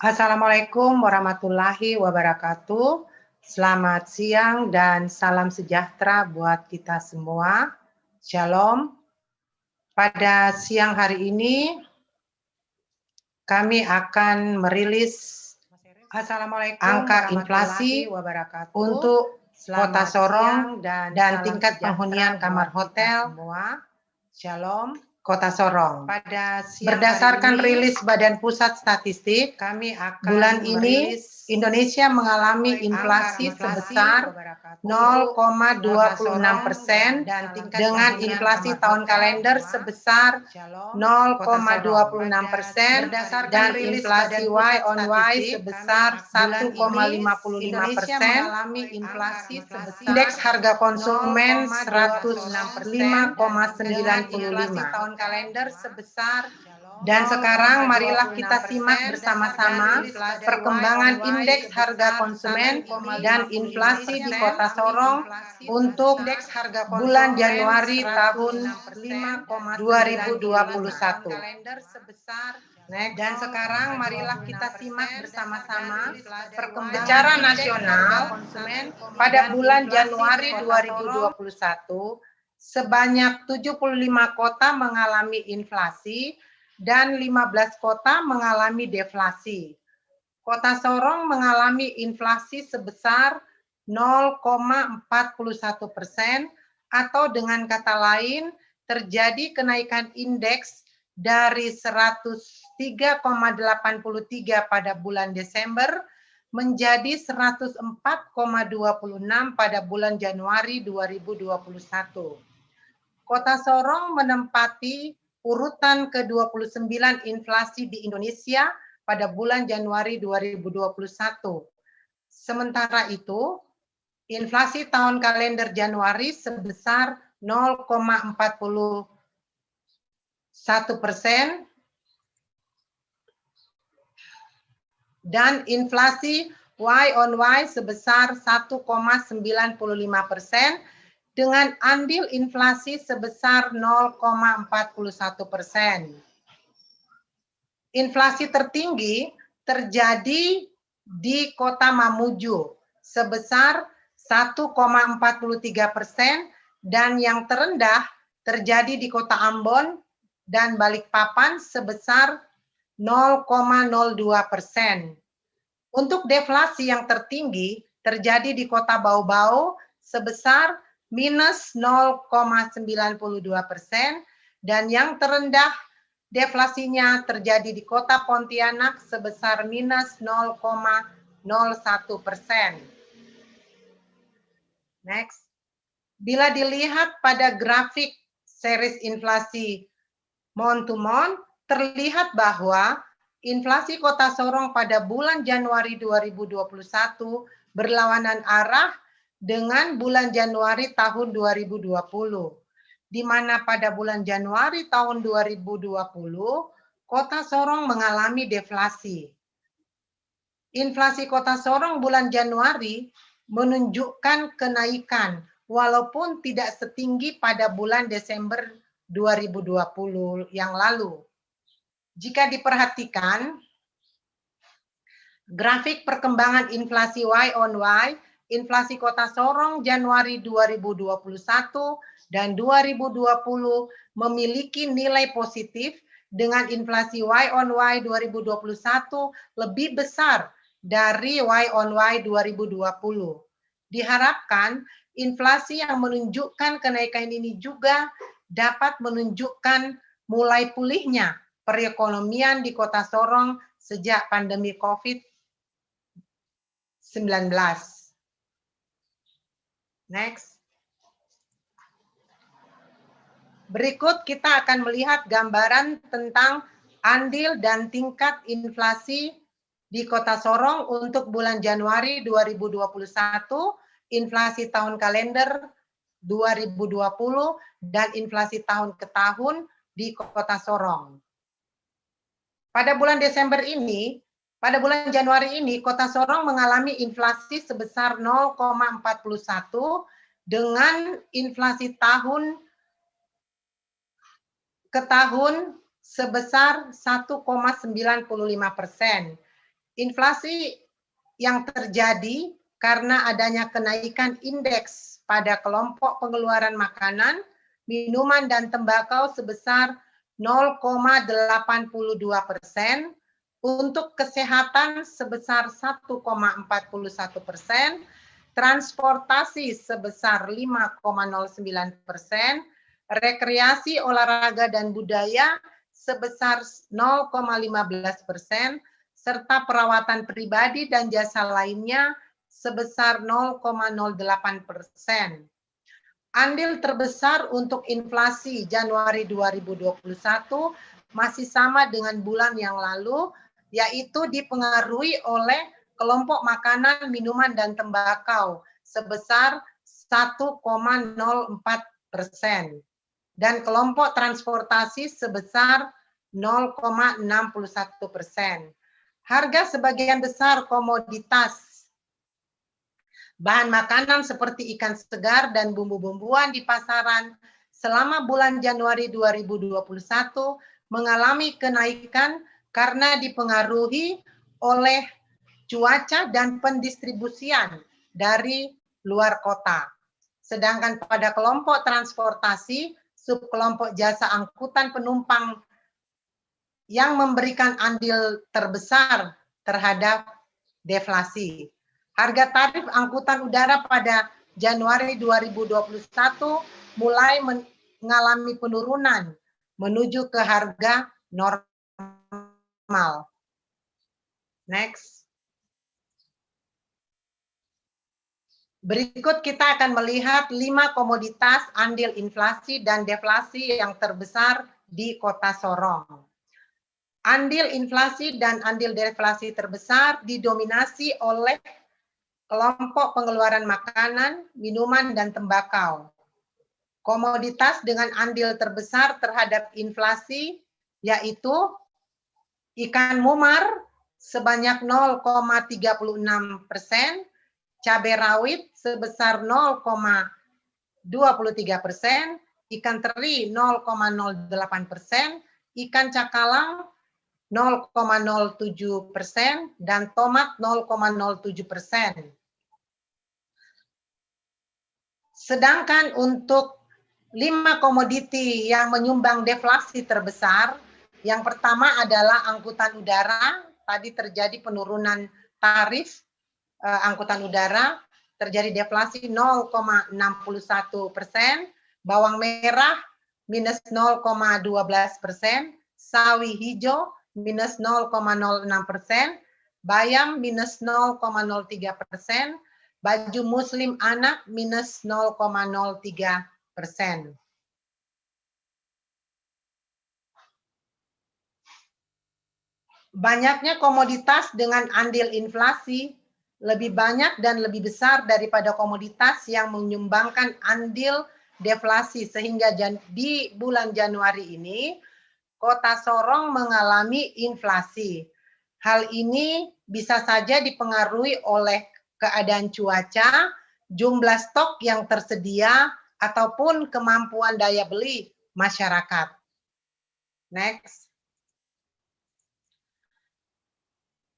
Assalamualaikum warahmatullahi wabarakatuh. Selamat siang dan salam sejahtera buat kita semua. Shalom. Pada siang hari ini kami akan merilis angka inflasi untuk Kota Sorong dan tingkat penghunian kamar hotel Shalom Kota Sorong. Berdasarkan rilis Badan Pusat Statistik, bulan ini Indonesia mengalami inflasi sebesar 0,26% dengan inflasi tahun kalender sebesar 0,26% dan inflasi Y on Y sebesar 1,55%. Indeks harga konsumen 105,95 kalender sebesar. Dan sekarang marilah kita simak bersama-sama perkembangan indeks harga konsumen dan inflasi di Kota Sorong untuk bulan Januari tahun 2021. Dan sekarang marilah kita simak bersama-sama perkembangan secara nasional pada bulan Januari 2021 sebanyak 75 kota mengalami inflasi dan 15 kota mengalami deflasi. Kota Sorong mengalami inflasi sebesar 0,41% atau dengan kata lain terjadi kenaikan indeks dari 103,83 pada bulan Desember menjadi 104,26 pada bulan Januari 2021. Kota Sorong menempati urutan ke-29 inflasi di Indonesia pada bulan Januari 2021. Sementara itu, inflasi tahun kalender Januari sebesar 0,41% dan inflasi Y on Y sebesar 1,95% dengan andil inflasi sebesar 0,41%. Inflasi tertinggi terjadi di Kota Mamuju sebesar 1,43% dan yang terendah terjadi di Kota Ambon dan Balikpapan sebesar 0,02%. Untuk deflasi yang tertinggi terjadi di Kota Bau-Bau sebesar minus 0,92% dan yang terendah deflasinya terjadi di Kota Pontianak sebesar minus 0,01%. Next. Bila dilihat pada grafik series inflasi month to month, terlihat bahwa inflasi Kota Sorong pada bulan Januari 2021 berlawanan arah dengan bulan Januari tahun 2020, di mana pada bulan Januari tahun 2020, Kota Sorong mengalami deflasi. Inflasi Kota Sorong bulan Januari menunjukkan kenaikan, walaupun tidak setinggi pada bulan Desember 2020 yang lalu. Jika diperhatikan, grafik perkembangan inflasi Y on Y, inflasi Kota Sorong Januari 2021 dan 2020 memiliki nilai positif dengan inflasi Y on Y 2021 lebih besar dari Y on Y 2020. Diharapkan inflasi yang menunjukkan kenaikan ini juga dapat menunjukkan mulai pulihnya perekonomian di Kota Sorong sejak pandemi COVID-19. Next. Berikut kita akan melihat gambaran tentang andil dan tingkat inflasi di Kota Sorong untuk bulan Januari 2021, inflasi tahun kalender 2020, dan inflasi tahun ke tahun di Kota Sorong. Pada bulan Desember ini, pada bulan Januari ini, Kota Sorong mengalami inflasi sebesar 0,41 dengan inflasi tahun ke tahun sebesar 1,95%. Inflasi yang terjadi karena adanya kenaikan indeks pada kelompok pengeluaran makanan, minuman, dan tembakau sebesar 0,82%, untuk kesehatan sebesar 1,41%, transportasi sebesar 5,09%, rekreasi, olahraga, dan budaya sebesar 0,15%, serta perawatan pribadi dan jasa lainnya sebesar 0,08%. Andil terbesar untuk inflasi Januari 2021 masih sama dengan bulan yang lalu, yaitu dipengaruhi oleh kelompok makanan, minuman, dan tembakau sebesar 1,04%, dan kelompok transportasi sebesar 0,61%. Harga sebagian besar komoditas bahan makanan seperti ikan segar dan bumbu-bumbuan di pasaran selama bulan Januari 2021 mengalami kenaikan karena dipengaruhi oleh cuaca dan pendistribusian dari luar kota. Sedangkan pada kelompok transportasi, subkelompok jasa angkutan penumpang yang memberikan andil terbesar terhadap deflasi. Harga tarif angkutan udara pada Januari 2021 mulai mengalami penurunan menuju ke harga normal. Next. Berikut kita akan melihat 5 komoditas andil inflasi dan deflasi yang terbesar di Kota Sorong. Andil inflasi dan andil deflasi terbesar didominasi oleh kelompok pengeluaran makanan, minuman, dan tembakau. Komoditas dengan andil terbesar terhadap inflasi yaitu ikan mumar sebanyak 0,36%, cabai rawit sebesar 0,23%, ikan teri 0,08%, ikan cakalang 0,07%, dan tomat 0,07%. Sedangkan untuk 5 komoditi yang menyumbang deflasi terbesar, yang pertama adalah angkutan udara. Tadi terjadi penurunan tarif angkutan udara, terjadi deflasi 0,61%, bawang merah minus 0,12%, sawi hijau minus 0,06%, bayam minus 0,03%, baju muslim anak minus 0,03%. Banyaknya komoditas dengan andil inflasi lebih banyak dan lebih besar daripada komoditas yang menyumbangkan andil deflasi, sehingga di bulan Januari ini Kota Sorong mengalami inflasi. Hal ini bisa saja dipengaruhi oleh keadaan cuaca, jumlah stok yang tersedia, ataupun kemampuan daya beli masyarakat. Next.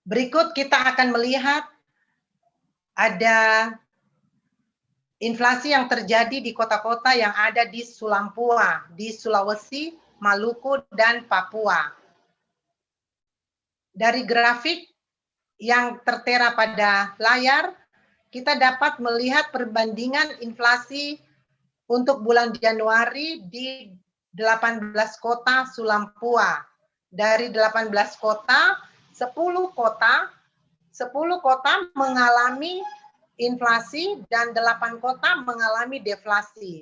Berikut kita akan melihat ada inflasi yang terjadi di kota-kota yang ada di Sulampua, di Sulawesi, Maluku, dan Papua. Dari grafik yang tertera pada layar, kita dapat melihat perbandingan inflasi untuk bulan Januari di 18 kota Sulampua. Dari 18 kota, 10 kota mengalami inflasi dan 8 kota mengalami deflasi.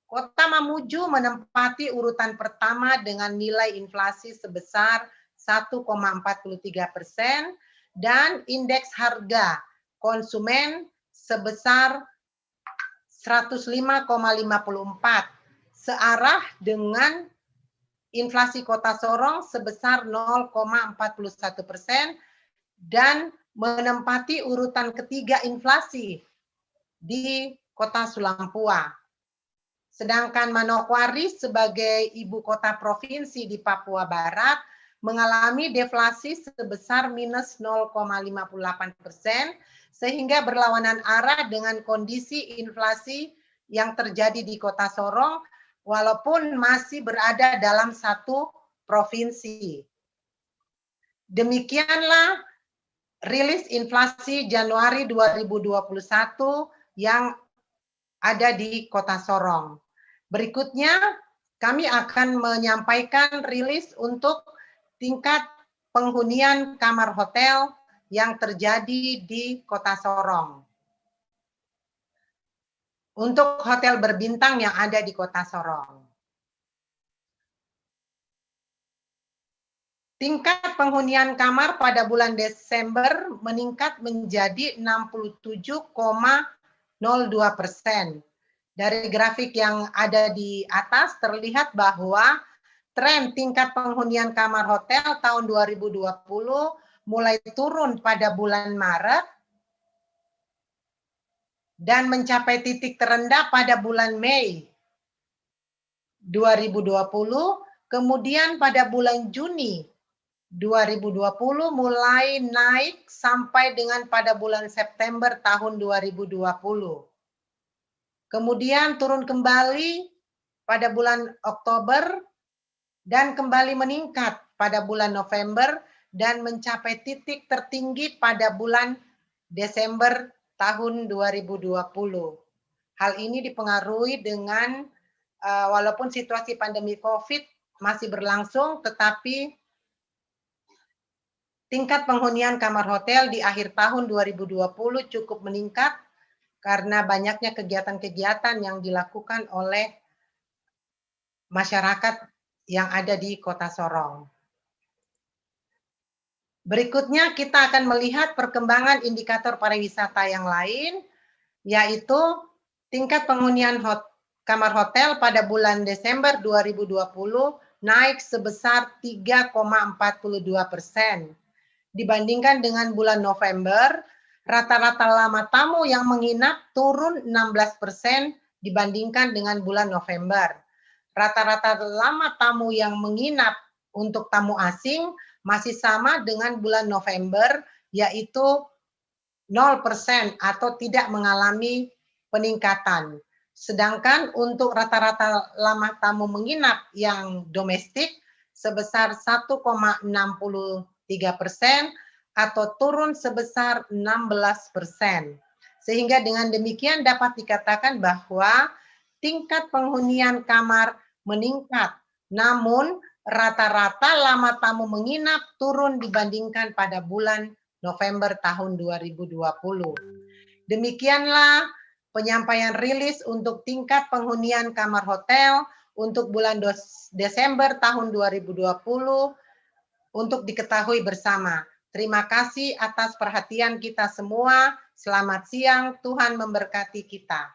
Kota Mamuju menempati urutan pertama dengan nilai inflasi sebesar 1,43% dan indeks harga konsumen sebesar 105,54, searah dengan inflasi Kota Sorong sebesar 0,41% dan menempati urutan ketiga inflasi di Kota Sulampua. Sedangkan Manokwari sebagai ibu kota provinsi di Papua Barat mengalami deflasi sebesar minus 0,58%, sehingga berlawanan arah dengan kondisi inflasi yang terjadi di Kota Sorong, walaupun masih berada dalam satu provinsi. Demikianlah rilis inflasi Januari 2021 yang ada di Kota Sorong. Berikutnya, kami akan menyampaikan rilis untuk tingkat penghunian kamar hotel yang terjadi di Kota Sorong. Untuk hotel berbintang yang ada di Kota Sorong. Tingkat penghunian kamar pada bulan Desember meningkat menjadi 67,02%. Dari grafik yang ada di atas terlihat bahwa tren tingkat penghunian kamar hotel tahun 2020 mulai turun pada bulan Maret dan mencapai titik terendah pada bulan Mei 2020, kemudian pada bulan Juni 2020 mulai naik sampai dengan pada bulan September tahun 2020. Kemudian turun kembali pada bulan Oktober dan kembali meningkat pada bulan November dan mencapai titik tertinggi pada bulan Desember tahun 2020. Hal ini dipengaruhi dengan walaupun situasi pandemi COVID masih berlangsung, tetapi tingkat penghunian kamar hotel di akhir tahun 2020 cukup meningkat karena banyaknya kegiatan-kegiatan yang dilakukan oleh masyarakat yang ada di Kota Sorong. Berikutnya kita akan melihat perkembangan indikator pariwisata yang lain, yaitu tingkat penghunian kamar hotel pada bulan Desember 2020 naik sebesar 3,42%. Dibandingkan dengan bulan November, rata-rata lama tamu yang menginap turun 16% dibandingkan dengan bulan November. Rata-rata lama tamu yang menginap untuk tamu asing masih sama dengan bulan November, yaitu 0% atau tidak mengalami peningkatan. Sedangkan untuk rata-rata lama tamu menginap yang domestik sebesar 1,63% atau turun sebesar 16%. Sehingga dengan demikian dapat dikatakan bahwa tingkat penghunian kamar meningkat, namun rata-rata lama tamu menginap turun dibandingkan pada bulan November tahun 2020. Demikianlah penyampaian rilis untuk tingkat penghunian kamar hotel untuk bulan Desember tahun 2020 untuk diketahui bersama. Terima kasih atas perhatian kita semua. Selamat siang, Tuhan memberkati kita.